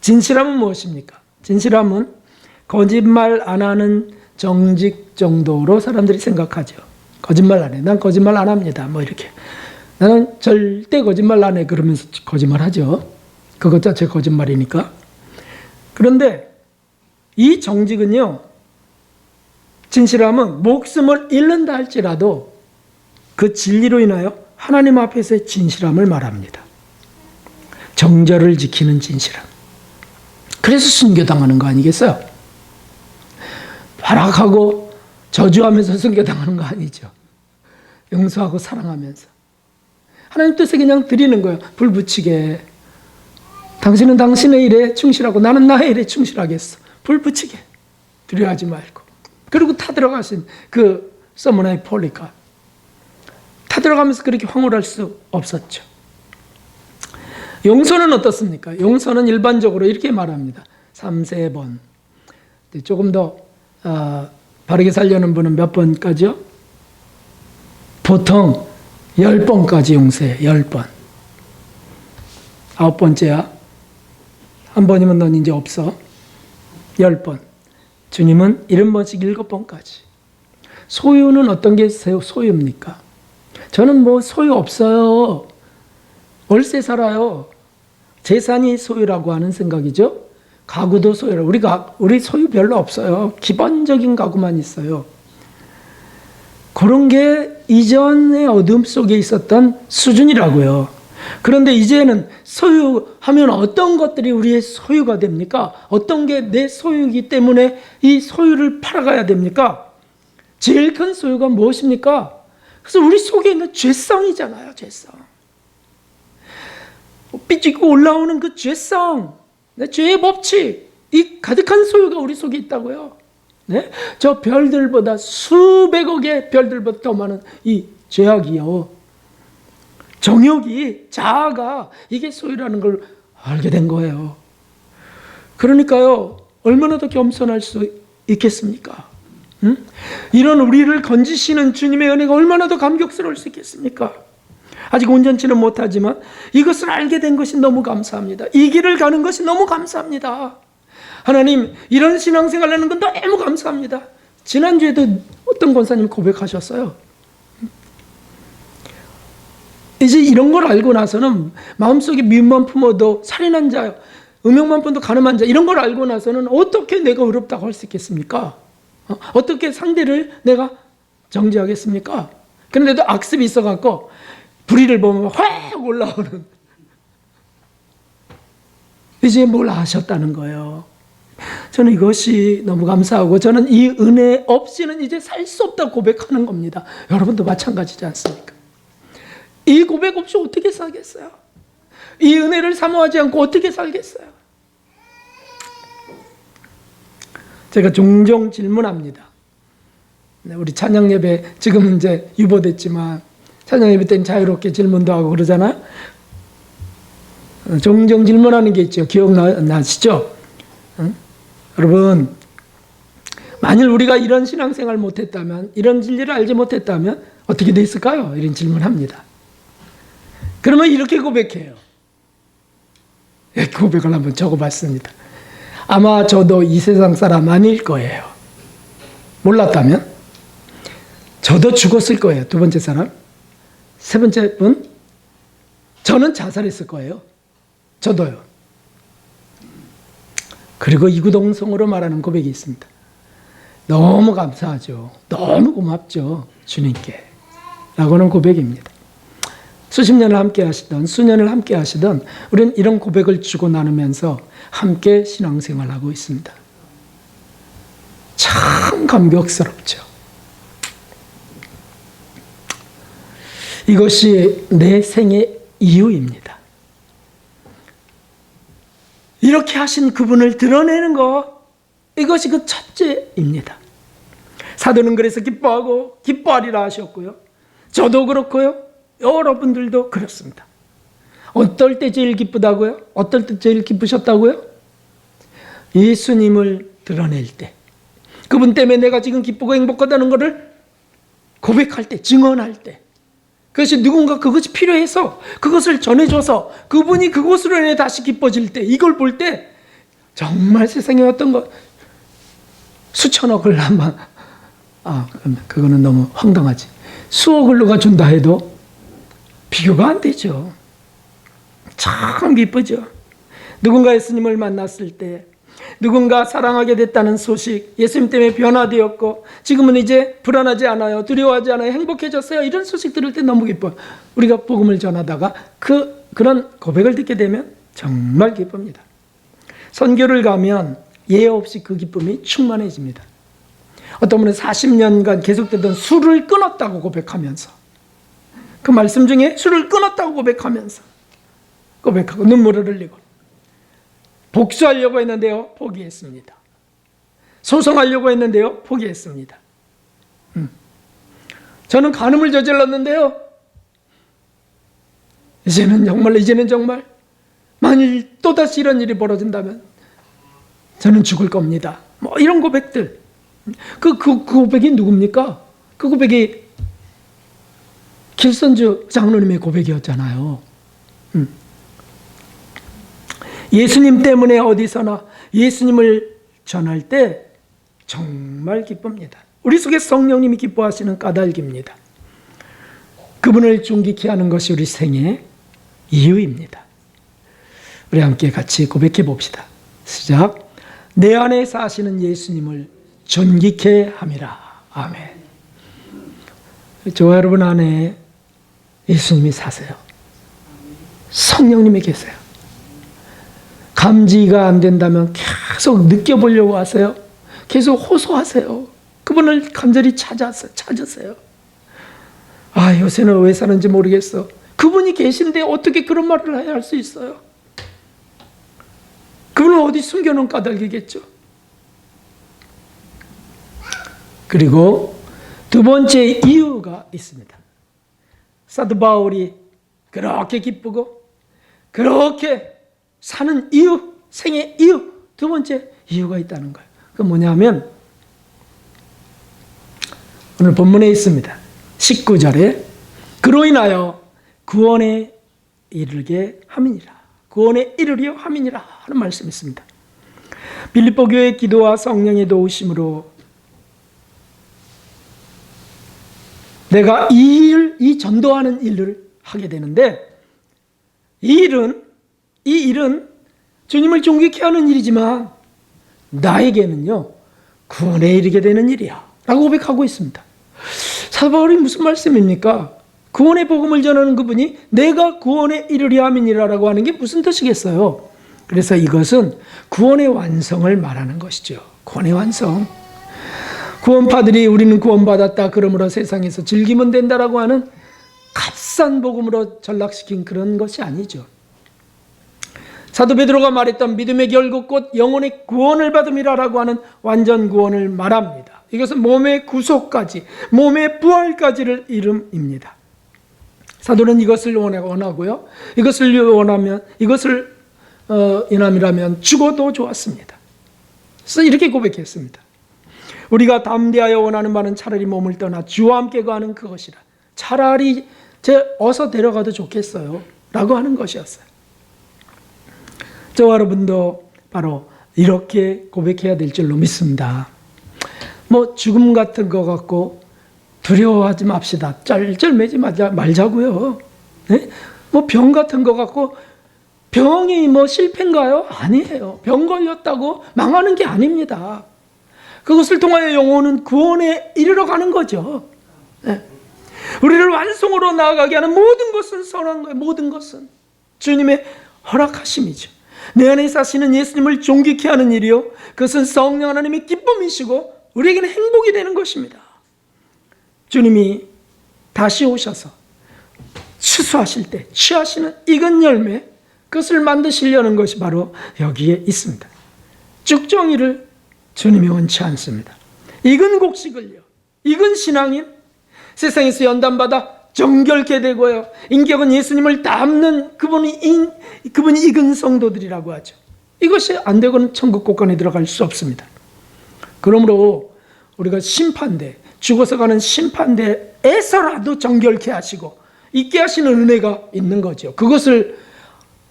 진실함은 무엇입니까? 진실함은 거짓말 안 하는 정직 정도로 사람들이 생각하죠. 거짓말 안 해. 난 거짓말 안 합니다. 이렇게. 나는 절대 거짓말 안 해. 그러면서 거짓말 하죠. 그것 자체 거짓말이니까. 그런데 이 정직은요, 진실함은 목숨을 잃는다 할지라도 그 진리로 인하여 하나님 앞에서의 진실함을 말합니다. 정절을 지키는 진실함. 그래서 순교당하는 거 아니겠어요? 발악하고 저주하면서 순교당하는 거 아니죠. 용서하고 사랑하면서. 하나님 뜻에 그냥 드리는 거예요. 불 붙이게. 당신은 당신의 일에 충실하고 나는 나의 일에 충실하겠어. 불 붙이게. 두려워하지 말고. 그리고 타들어가신 그 서머나의 폴리카. 타들어가면서 그렇게 황홀할 수 없었죠. 용서는 어떻습니까? 용서는 일반적으로 이렇게 말합니다. 3-4번. 조금 더 바르게 살려는 분은 몇 번까지요? 보통 10번까지 용서해. 10번. 9번째야. 한 번이면 넌 이제 없어. 10번. 주님은 70번씩 7번까지. 소유는 어떤 게 소유입니까? 저는 뭐 소유 없어요. 월세 살아요. 재산이 소유라고 하는 생각이죠. 가구도 소유라고. 우리 소유 별로 없어요. 기본적인 가구만 있어요. 그런 게 이전의 어둠 속에 있었던 수준이라고요. 그런데 이제는 소유하면 어떤 것들이 우리의 소유가 됩니까? 어떤 게 내 소유이기 때문에 이 소유를 팔아가야 됩니까? 제일 큰 소유가 무엇입니까? 그래서 우리 속에 있는 죄성이잖아요. 죄성. 삐지고 올라오는 그 죄성, 죄의 법칙, 이 가득한 소유가 우리 속에 있다고요. 네? 저 별들보다 수백억의 별들보다 더 많은 이 죄악이요. 정욕이, 자아가 이게 소유라는 걸 알게 된 거예요. 그러니까요, 얼마나 더 겸손할 수 있겠습니까? 응? 이런 우리를 건지시는 주님의 은혜가 얼마나 더 감격스러울 수 있겠습니까? 아직 온전치는 못하지만 이것을 알게 된 것이 너무 감사합니다. 이 길을 가는 것이 너무 감사합니다. 하나님, 이런 신앙생활을 하는 건 너무 감사합니다. 지난주에도 어떤 권사님 고백하셨어요. 이제 이런 걸 알고 나서는 마음속에 미움만 품어도 살인한 자, 음욕만 품어도 가늠한 자, 이런 걸 알고 나서는 어떻게 내가 의롭다고 할 수 있겠습니까? 어떻게 상대를 내가 정죄하겠습니까? 그런데도 악습이 있어갖고 불의를 보면 확 올라오는. 이제 뭘 아셨다는 거예요. 저는 이것이 너무 감사하고, 저는 이 은혜 없이는 이제 살 수 없다고 고백하는 겁니다. 여러분도 마찬가지지 않습니까? 이 고백 없이 어떻게 살겠어요? 이 은혜를 사모하지 않고 어떻게 살겠어요? 제가 종종 질문합니다. 우리 찬양 예배, 지금은 이제 유보됐지만 찬양 예배 때는 자유롭게 질문도 하고 그러잖아요. 종종 질문하는 게 있죠. 기억나시죠? 응? 여러분, 만일 우리가 이런 신앙생활 못했다면, 이런 진리를 알지 못했다면 어떻게 됐을까요? 이런 질문합니다. 그러면 이렇게 고백해요. 고백을 한번 적어봤습니다. 아마 저도 이 세상 사람 아닐 거예요. 몰랐다면 저도 죽었을 거예요. 두 번째 사람. 세 번째 분, 저는 자살했을 거예요. 저도요. 그리고 이구동성으로 말하는 고백이 있습니다. 너무 감사하죠. 너무 고맙죠. 주님께. 라고는 고백입니다. 수십 년을 함께 하시던, 수년을 함께 하시던 우리는 이런 고백을 주고 나누면서 함께 신앙생활하고 있습니다. 참 감격스럽죠. 이것이 내 생의 이유입니다. 이렇게 하신 그분을 드러내는 것, 이것이 그 첫째입니다. 사도는 그래서 기뻐하고 기뻐하리라 하셨고요. 저도 그렇고요. 여러분들도 그렇습니다. 어떨 때 제일 기쁘다고요? 어떨 때 제일 기쁘셨다고요? 예수님을 드러낼 때, 그분 때문에 내가 지금 기쁘고 행복하다는 것을 고백할 때, 증언할 때, 그것이 누군가 그것이 필요해서 그것을 전해줘서 그분이 그것으로 인해 다시 기뻐질 때, 이걸 볼 때 정말 세상에 어떤 것 수천억을 한번, 그거는 너무 황당하지, 수억을 누가 준다 해도 비교가 안 되죠. 참 기쁘죠. 누군가 예수님을 만났을 때, 누군가 사랑하게 됐다는 소식, 예수님 때문에 변화되었고 지금은 이제 불안하지 않아요, 두려워하지 않아요, 행복해졌어요, 이런 소식 들을 때 너무 기뻐요. 우리가 복음을 전하다가 그런 고백을 듣게 되면 정말 기쁩니다. 선교를 가면 예외 없이 그 기쁨이 충만해집니다. 어떤 분은 40년간 계속되던 술을 끊었다고 고백하면서, 그 말씀 중에 술을 끊었다고 고백하면서 고백하고 눈물을 흘리고, 복수하려고 했는데요 포기했습니다. 소송하려고 했는데요 포기했습니다. 저는 간음을 저질렀는데요, 이제는 정말 만일 또다시 이런 일이 벌어진다면 저는 죽을 겁니다. 뭐 이런 고백들. 그 고백이 누굽니까? 그 고백이 길선주 장로님의 고백이었잖아요. 예수님 때문에 어디서나 예수님을 전할 때 정말 기쁩니다. 우리 속에 성령님이 기뻐하시는 까닭입니다. 그분을 존귀케 하는 것이 우리 생의 이유입니다. 우리 함께 같이 고백해 봅시다. 시작. 내 안에 사시는 예수님을 존귀케 함이라. 아멘. 저와 여러분 안에 예수님이 사세요. 성령님이 계세요. 감지가 안 된다면 계속 느껴보려고 하세요. 계속 호소하세요. 그분을 간절히 찾으세요. 아, 요새는 왜 사는지 모르겠어. 그분이 계신데 어떻게 그런 말을 할 수 있어요? 그분은 어디 숨겨놓은 까닭이겠죠. 그리고 두 번째 이유가 있습니다. 사도 바울이 그렇게 기쁘고 그렇게 사는 이유, 생의 이유, 두 번째 이유가 있다는 거예요. 그건 뭐냐면 오늘 본문에 있습니다. 19절에 그로 인하여 구원에 이르게 함이니라. 구원에 이르려 함이니라 하는 말씀이 있습니다. 빌립보 교회의 기도와 성령의 도우심으로 내가 이 전도하는 일을 하게 되는데, 이 일은 주님을 존귀케 하는 일이지만 나에게는요 구원에 이르게 되는 일이야 라고 고백하고 있습니다. 사도 바울이 무슨 말씀입니까? 구원의 복음을 전하는 그분이 내가 구원에 이르려 함이니라라고 하는 게 무슨 뜻이겠어요? 그래서 이것은 구원의 완성을 말하는 것이죠. 구원의 완성. 구원파들이 우리는 구원받았다, 그러므로 세상에서 즐기면 된다라고 하는 값싼 복음으로 전락시킨 그런 것이 아니죠. 사도 베드로가 말했던 믿음의 결국 곧 영혼의 구원을 받음이라라고 하는 완전 구원을 말합니다. 이것은 몸의 구속까지, 몸의 부활까지를 이름입니다. 사도는 이것을 원하고요. 이것을 원함이라면 죽어도 좋았습니다. 그래서 이렇게 고백했습니다. 우리가 담대하여 원하는 바는 차라리 몸을 떠나 주와 함께 가는 그것이라. 차라리 어서 데려가도 좋겠어요 라고 하는 것이었어요. 저와 여러분도 바로 이렇게 고백해야 될 줄로 믿습니다. 뭐 죽음 같은 거 갖고 두려워하지 맙시다. 쩔쩔매지 말자고요. 네? 뭐 병 같은 거 갖고, 병이 뭐 실패인가요? 아니에요. 병 걸렸다고 망하는 게 아닙니다. 그것을 통하여 영혼은 구원에 이르러 가는 거죠. 네. 우리를 완성으로 나아가게 하는 모든 것은 선한 거예요. 모든 것은 주님의 허락하심이죠. 내 안에 사시는 예수님을 존귀케 하는 일이요, 그것은 성령 하나님의 기쁨이시고 우리에게는 행복이 되는 것입니다. 주님이 다시 오셔서 추수하실 때 취하시는 익은 열매, 그것을 만드시려는 것이 바로 여기에 있습니다. 쭉정이를 주님이 원치 않습니다. 익은 곡식을요, 익은 신앙인, 세상에서 연단받아 정결케 되고요, 인격은 예수님을 닮는 그분이 익은 성도들이라고 하죠. 이것이 안 되고는 천국 곳간에 들어갈 수 없습니다. 그러므로 우리가 심판대, 죽어서 가는 심판대에서라도 정결케 하시고 있게 하시는 은혜가 있는 거죠. 그것을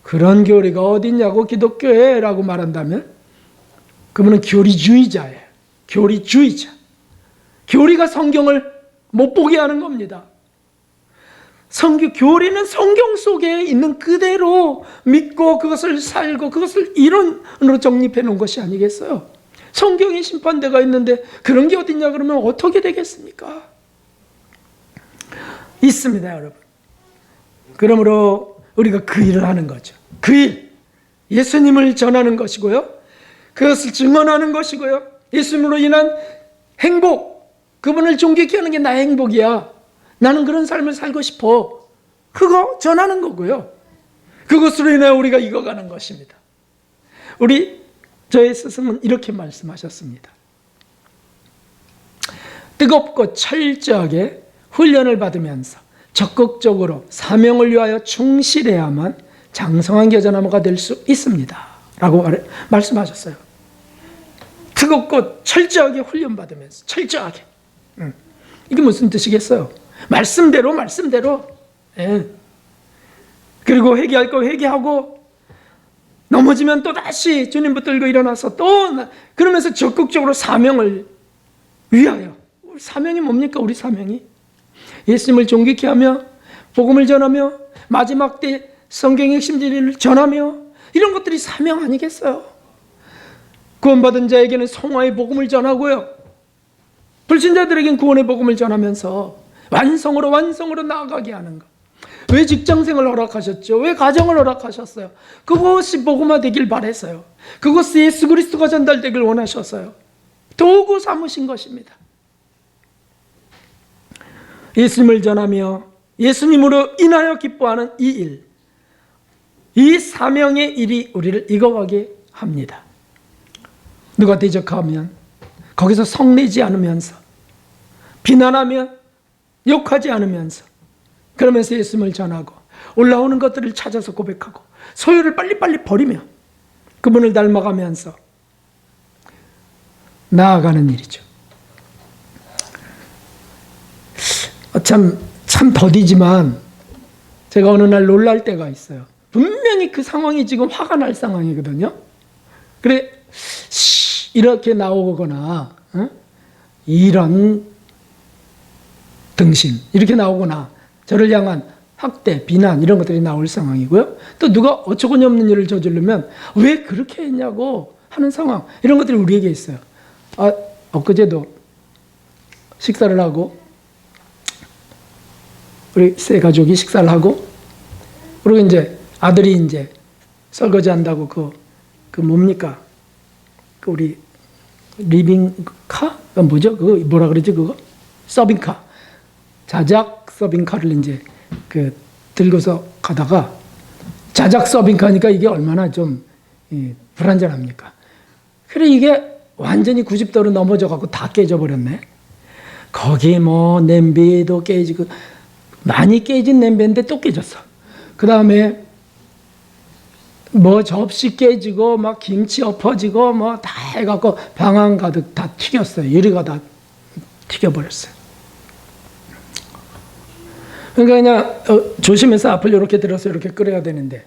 그런 교리가 어딨냐고 기독교에 라고 말한다면 그분은 교리주의자예요. 교리주의자. 교리가 성경을 못 보게 하는 겁니다. 교리는 성경 속에 있는 그대로 믿고 그것을 살고 그것을 이론으로 정립해 놓은 것이 아니겠어요? 성경에 심판대가 있는데 그런 게 어딨냐 그러면 어떻게 되겠습니까? 있습니다, 여러분. 그러므로 우리가 그 일을 하는 거죠. 그 일, 예수님을 전하는 것이고요, 그것을 증언하는 것이고요, 예수님으로 인한 행복, 그분을 존귀케 하는 게 나의 행복이야, 나는 그런 삶을 살고 싶어, 그거 전하는 거고요, 그것으로 인해 우리가 익어가는 것입니다. 저의 스승은 이렇게 말씀하셨습니다. 뜨겁고 철저하게 훈련을 받으면서 적극적으로 사명을 위하여 충실해야만 장성한 겨자나무가 될 수 있습니다 라고 말씀하셨어요. 뜨겁고 철저하게 훈련받으면서, 철저하게. 이게 무슨 뜻이겠어요? 말씀대로. 예. 그리고 회개할 거 회개하고, 넘어지면 또 다시 주님 붙들고 일어나서 그러면서 적극적으로 사명을 위하여. 사명이 뭡니까? 우리 사명이 예수님을 존귀케 하며 복음을 전하며 마지막 때 성경의 핵심 진리를 전하며, 이런 것들이 사명 아니겠어요? 구원받은 자에게는 성화의 복음을 전하고요, 불신자들에게는 구원의 복음을 전하면서 완성으로 나아가게 하는 것. 왜 직장생활을 허락하셨죠? 왜 가정을 허락하셨어요? 그것이 복음화되길 바랬어요. 그것이 예수 그리스도가 전달되길 원하셨어요. 도구 삼으신 것입니다. 예수님을 전하며 예수님으로 인하여 기뻐하는 이 일, 이 사명의 일이 우리를 익어가게 합니다. 누가 대적하면 거기서 성내지 않으면서, 비난하면 욕하지 않으면서, 그러면서 예수님을 전하고 올라오는 것들을 찾아서 고백하고 소유를 빨리빨리 버리며 그분을 닮아가면서 나아가는 일이죠. 참 더디지만 제가 어느 날 놀랄 때가 있어요. 분명히 그 상황이 지금 화가 날 상황이거든요. 그래 이렇게 나오거나 이런 등신 이렇게 나오거나 저를 향한 학대, 비난 이런 것들이 나올 상황이고요. 또 누가 어처구니 없는 일을 저지르면 왜 그렇게 했냐고 하는 상황, 이런 것들이 우리에게 있어요. 엊그제도 식사를 하고, 우리 세 가족이 식사를 하고, 그리고 이제 아들이 이제 설거지 한다고 그 뭡니까? 그 우리 리빙카? 그 뭐죠? 그거 뭐라 그러지 그거? 서빙카. 자작 서빙카를 이제 들고서 가다가, 자작 서빙카니까 이게 얼마나 좀 불안전합니까? 그래 이게 완전히 90도로 넘어져 갖고 다 깨져버렸네. 거기 뭐 냄비도 깨지고, 많이 깨진 냄비인데 또 깨졌어. 그 다음에 뭐 접시 깨지고 막 김치 엎어지고 뭐 다 해갖고 방안 가득 다 튀겼어요. 유리가 다 튀겨버렸어요. 그러니까 그냥 조심해서 앞을 이렇게 들어서 이렇게 끓여야 되는데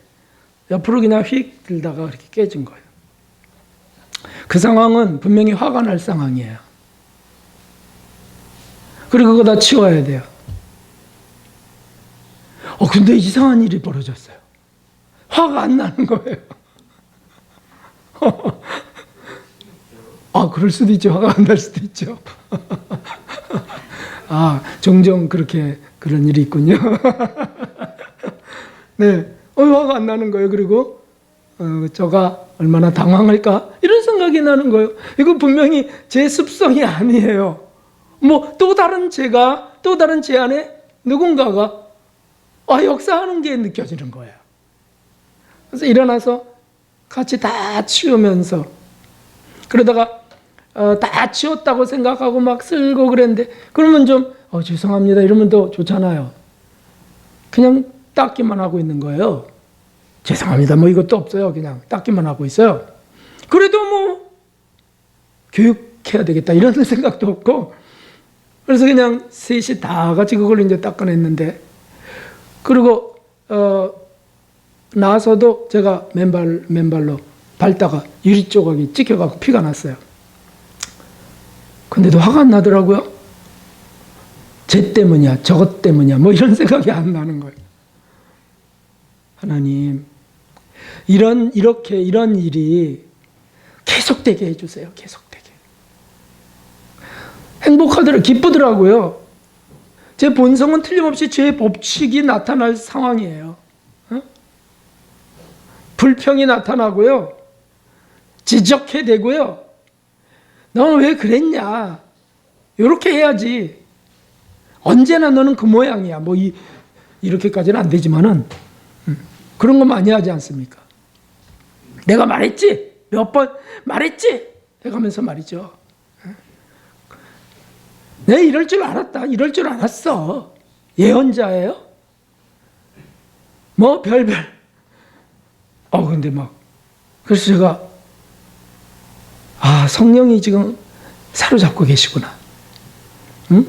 옆으로 그냥 휙 들다가 이렇게 깨진 거예요. 그 상황은 분명히 화가 날 상황이에요. 그리고 그거 다 치워야 돼요. 근데 이상한 일이 벌어졌어요. 화가 안 나는 거예요. 그럴 수도 있죠. 화가 안 날 수도 있죠. 종종 그런 일이 있군요. 네. 화가 안 나는 거예요. 그리고, 저가 얼마나 당황할까? 이런 생각이 나는 거예요. 이거 분명히 제 습성이 아니에요. 또 다른 제 안에 누군가가, 역사하는 게 느껴지는 거예요. 그래서 일어나서 같이 다 치우면서, 그러다가, 다 치웠다고 생각하고 막 쓸고 그랬는데, 그러면 좀, 죄송합니다. 이러면 더 좋잖아요. 그냥 닦기만 하고 있는 거예요. 죄송합니다. 이것도 없어요. 그냥 닦기만 하고 있어요. 그래도 교육해야 되겠다. 이런 생각도 없고, 그래서 그냥 셋이 다 같이 그걸 이제 닦아냈는데, 그리고, 나서도 제가 맨발로 밟다가 유리 조각이 찍혀갖고 피가 났어요. 근데도 화가 안 나더라고요. 쟤 때문이야, 저것 때문이야, 뭐 이런 생각이 안 나는 거예요. 하나님, 이런 일이 계속되게 해주세요. 계속되게. 행복하더라고요. 기쁘더라고요. 제 본성은 틀림없이 죄의 법칙이 나타날 상황이에요. 불평이 나타나고요. 지적해 되고요. 너는 왜 그랬냐? 이렇게 해야지. 언제나 너는 그 모양이야. 뭐 이렇게까지는 안 되지만은 그런 거 많이 하지 않습니까? 내가 말했지? 몇 번 말했지? 해가면서 말이죠. 내 이럴 줄 알았다. 이럴 줄 알았어. 예언자예요? 뭐 별별. 근데 막 그래서 제가 성령이 지금 사로잡고 계시구나. 응?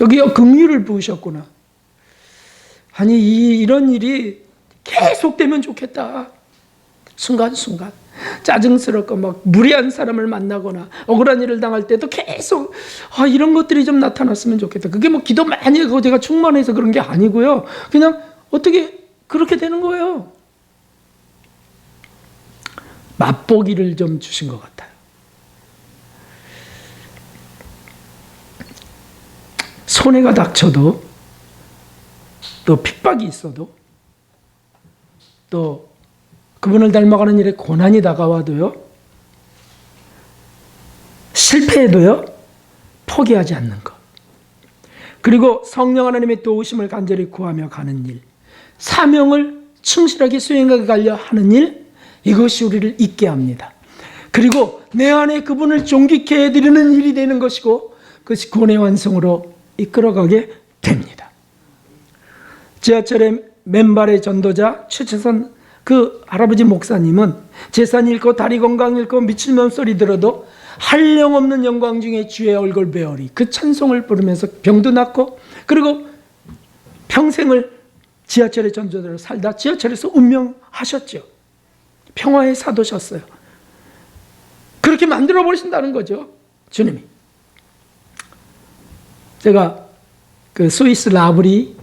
여기요 긍휼을 부으셨구나. 아니 이런 일이 계속되면 좋겠다. 순간순간 짜증스럽고 막 무례한 사람을 만나거나 억울한 일을 당할 때도 계속 이런 것들이 좀 나타났으면 좋겠다. 그게 뭐 기도 많이 하고 제가 충만해서 그런 게 아니고요. 그냥 어떻게 그렇게 되는 거예요. 맛보기를 좀 주신 것 같아요. 손해가 닥쳐도 또 핍박이 있어도 또 그분을 닮아가는 일에 고난이 다가와도요, 실패해도요, 포기하지 않는 것. 그리고 성령 하나님의 도우심을 간절히 구하며 가는 일, 사명을 충실하게 수행하게 가려 하는 일, 이것이 우리를 있게 합니다. 그리고 내 안에 그분을 존귀케 해드리는 일이 되는 것이고 그것이 구원의 완성으로 이끌어가게 됩니다. 지하철의 맨발의 전도자 최채선 그 할아버지 목사님은 재산 잃고 다리 건강 잃고 미칠면 소리 들어도 한량없는 영광 중에 주의 얼굴 배우리 그 찬송을 부르면서 병도 낫고 그리고 평생을 지하철의 전도자로 살다 지하철에서 운명하셨죠. 평화의 사도셨어요. 그렇게 만들어 버리신다는 거죠. 주님이. 제가 그 스위스 라브리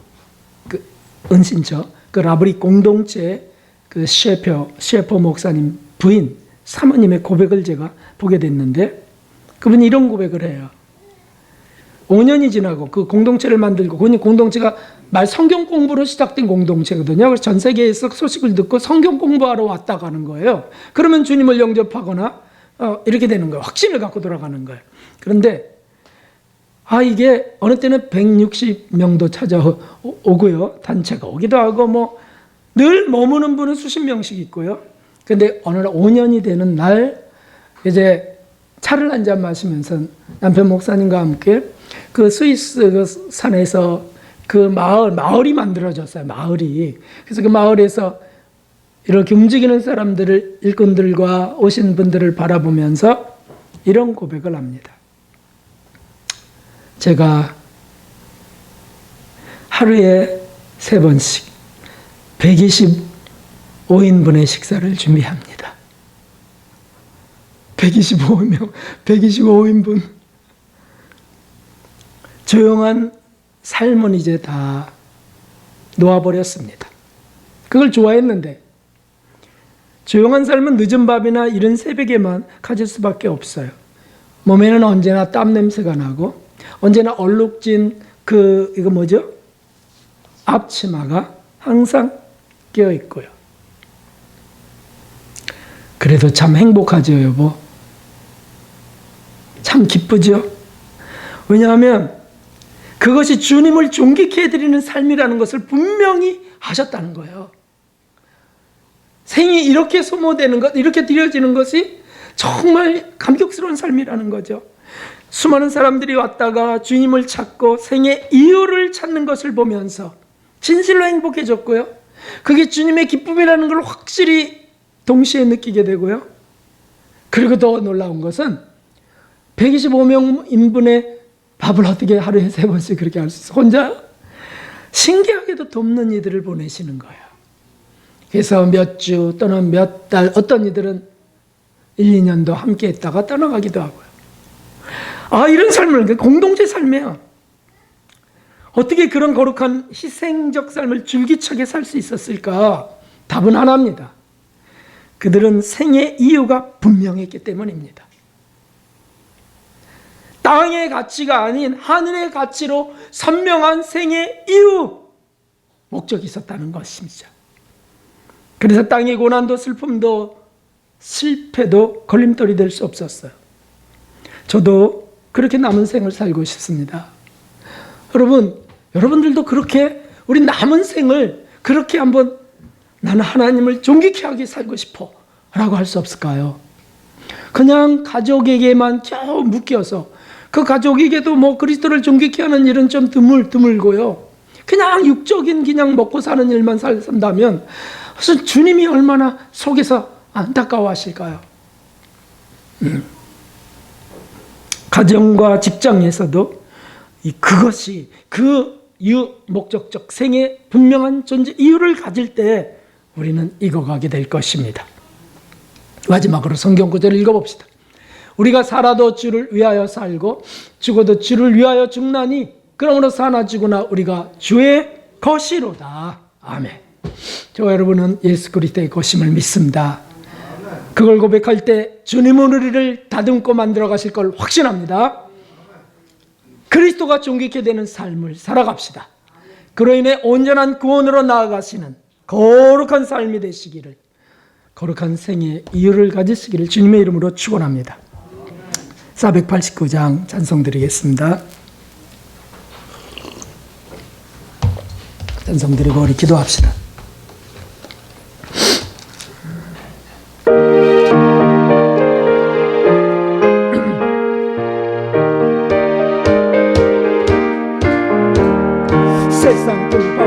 그 은신처 그 라브리 공동체 그 셰퍼 목사님 부인 사모님의 고백을 제가 보게 됐는데 그분이 이런 고백을 해요. 5년이 지나고 그 공동체를 만들고 그 공동체가 말 성경 공부로 시작된 공동체거든요. 그래서 전 세계에서 소식을 듣고 성경 공부하러 왔다 가는 거예요. 그러면 주님을 영접하거나 이렇게 되는 거예요. 확신을 갖고 돌아가는 거예요. 그런데 이게 어느 때는 160명도 찾아오고요. 단체가 오기도 하고 뭐 늘 머무는 분은 수십 명씩 있고요. 근데 어느 날 5년이 되는 날 이제 차를 한잔 마시면서 남편 목사님과 함께 그 스위스 그 산에서 그 마을이 만들어졌어요. 마을이. 그래서 그 마을에서 이렇게 움직이는 사람들을 일꾼들과 오신 분들을 바라보면서 이런 고백을 합니다. 제가 하루에 3번씩 125인분의 식사를 준비합니다. 125명, 125인분. 조용한 삶은 이제 다 놓아버렸습니다. 그걸 좋아했는데 조용한 삶은 늦은 밥이나 이른 새벽에만 가질 수밖에 없어요. 몸에는 언제나 땀 냄새가 나고 언제나 얼룩진 이거 뭐죠? 앞치마가 항상 껴 있고요. 그래도 참 행복하죠, 여보. 참 기쁘죠? 왜냐하면 그것이 주님을 존귀케 해드리는 삶이라는 것을 분명히 하셨다는 거예요. 생이 이렇게 소모되는 것, 이렇게 드려지는 것이 정말 감격스러운 삶이라는 거죠. 수많은 사람들이 왔다가 주님을 찾고 생의 이유를 찾는 것을 보면서 진실로 행복해졌고요. 그게 주님의 기쁨이라는 걸 확실히 동시에 느끼게 되고요. 그리고 더 놀라운 것은 125명 인분의 밥을 어떻게 하루에 3번씩 그렇게 할 수 있어? 혼자? 신기하게도 돕는 이들을 보내시는 거예요. 그래서 몇 주 또는 몇 달, 어떤 이들은 1, 2년도 함께 했다가 떠나가기도 하고요. 이런 삶을, 공동체 삶이에요. 어떻게 그런 거룩한 희생적 삶을 줄기차게 살 수 있었을까? 답은 하나입니다. 그들은 생의 이유가 분명했기 때문입니다. 땅의 가치가 아닌 하늘의 가치로 선명한 생의 이유, 목적이 있었다는 것입니다. 그래서 땅의 고난도 슬픔도 실패도 걸림돌이 될 수 없었어요. 저도 그렇게 남은 생을 살고 싶습니다. 여러분들도 그렇게 우리 남은 생을 그렇게 한번 나는 하나님을 존귀케 하게 살고 싶어 라고 할 수 없을까요? 그냥 가족에게만 겨우 묶여서 그 가족에게도 뭐 그리스도를 존귀케 하는 일은 좀 드물고요. 그냥 육적인 그냥 먹고 사는 일만 산다면 무슨 주님이 얼마나 속에서 안타까워하실까요? 가정과 직장에서도 그것이 그 목적적 생의 분명한 존재 이유를 가질 때 우리는 익어가게 될 것입니다. 마지막으로 성경 구절을 읽어봅시다. 우리가 살아도 주를 위하여 살고 죽어도 주를 위하여 죽나니 그러므로 사나 죽으나 우리가 주의 것이로다. 아멘. 저와 여러분은 예수 그리스도의 것임을 믿습니다. 그걸 고백할 때 주님은 우리를 다듬고 만들어 가실 걸 확신합니다. 그리스도가 존귀케 되는 삶을 살아갑시다. 그로 인해 온전한 구원으로 나아가시는 거룩한 삶이 되시기를, 거룩한 생의 이유를 가지시기를 주님의 이름으로 축원합니다. 489장 찬송 드리겠습니다. 찬송 드리고 우리 기도합시다. 세상 뜰